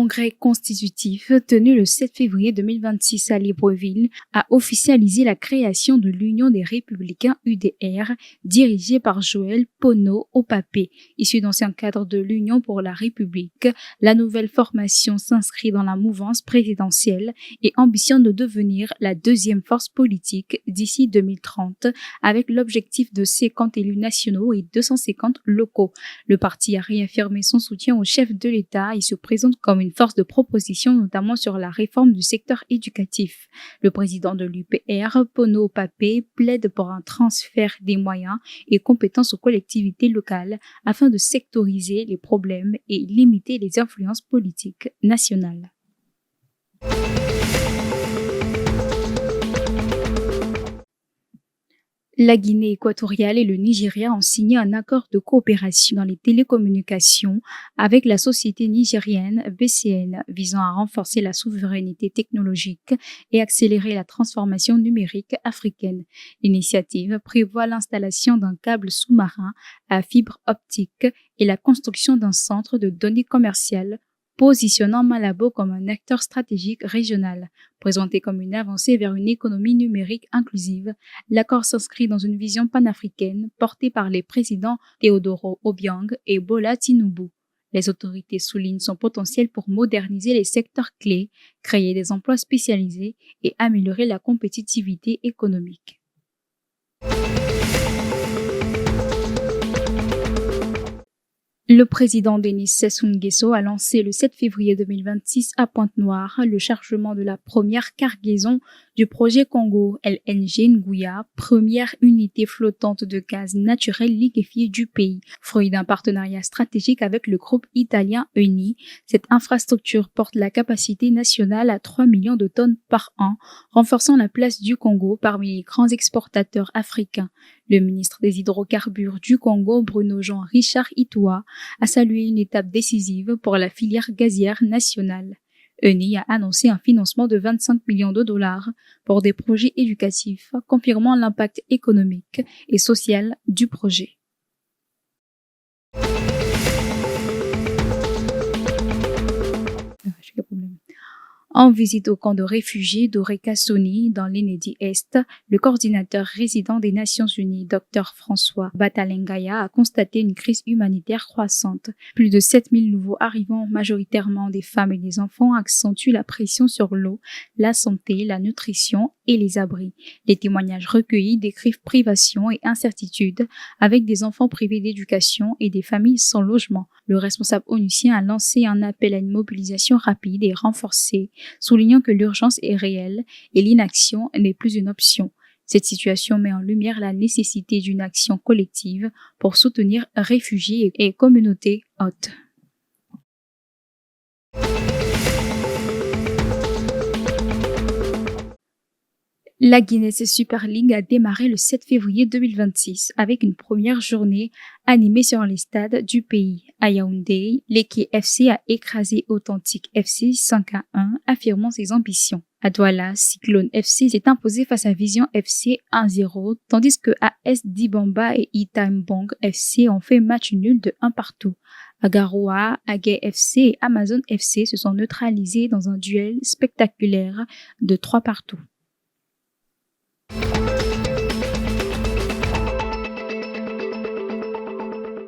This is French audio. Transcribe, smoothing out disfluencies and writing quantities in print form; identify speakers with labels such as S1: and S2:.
S1: congrès constitutif tenu le 7 février 2026 à Libreville a officialisé la création de l'Union des Républicains UDR, dirigée par Joël Pono-Opapé. Issu d'anciens cadres de l'Union pour la République, la nouvelle formation s'inscrit dans la mouvance présidentielle et ambitionne de devenir la deuxième force politique d'ici 2030, avec l'objectif de 50 élus nationaux et 250 locaux. Le parti a réaffirmé son soutien au chef de l'État et se présente comme une force de proposition, notamment sur la réforme du secteur éducatif. Le président de l'UPR, Pono-Opapé, plaide pour un transfert des moyens et compétences aux collectivités locales afin de sectoriser les problèmes et limiter les influences politiques nationales. La Guinée équatoriale et le Nigeria ont signé un accord de coopération dans les télécommunications avec la société nigérienne BCN, visant à renforcer la souveraineté technologique et accélérer la transformation numérique africaine. L'initiative prévoit l'installation d'un câble sous-marin à fibre optique et la construction d'un centre de données commerciales, positionnant Malabo comme un acteur stratégique régional. Présenté comme une avancée vers une économie numérique inclusive, l'accord s'inscrit dans une vision panafricaine portée par les présidents Teodoro Obiang et Bola Tinubu. Les autorités soulignent son potentiel pour moderniser les secteurs clés, créer des emplois spécialisés et améliorer la compétitivité économique. Le président Denis Sassou Nguesso a lancé le 7 février 2026 à Pointe-Noire le chargement de la première cargaison du projet Congo LNG Nguya, première unité flottante de gaz naturel liquéfié du pays. Fruit d'un partenariat stratégique avec le groupe italien Eni, cette infrastructure porte la capacité nationale à 3 millions de tonnes par an, renforçant la place du Congo parmi les grands exportateurs africains. Le ministre des Hydrocarbures du Congo, Bruno Jean-Richard Itoa, a salué une étape décisive pour la filière gazière nationale. Eni a annoncé un financement de 25 millions de dollars pour des projets éducatifs, confirmant l'impact économique et social du projet. En visite au camp de réfugiés d'Oreka-Soni dans l'Enedi-Est, le coordinateur résident des Nations Unies, Dr François Batalengaya, a constaté une crise humanitaire croissante. Plus de 7000 nouveaux arrivants, majoritairement des femmes et des enfants, accentuent la pression sur l'eau, la santé, la nutrition et les abris. Les témoignages recueillis décrivent privation et incertitude, avec des enfants privés d'éducation et des familles sans logement. Le responsable onusien a lancé un appel à une mobilisation rapide et renforcée, soulignant que l'urgence est réelle et l'inaction n'est plus une option. Cette situation met en lumière la nécessité d'une action collective pour soutenir réfugiés et communautés hôtes. La Guinness Super League a démarré le 7 février 2026 avec une première journée animée sur les stades du pays. À Yaoundé, l'équipe FC a écrasé Authentique FC 5-1, affirmant ses ambitions. À Douala, Cyclone FC s'est imposé face à Vision FC 1-0, tandis que AS Dibamba et Itambong FC ont fait match nul de 1 partout. À Garoua, Agay FC et Amazon FC se sont neutralisés dans un duel spectaculaire de 3 partout.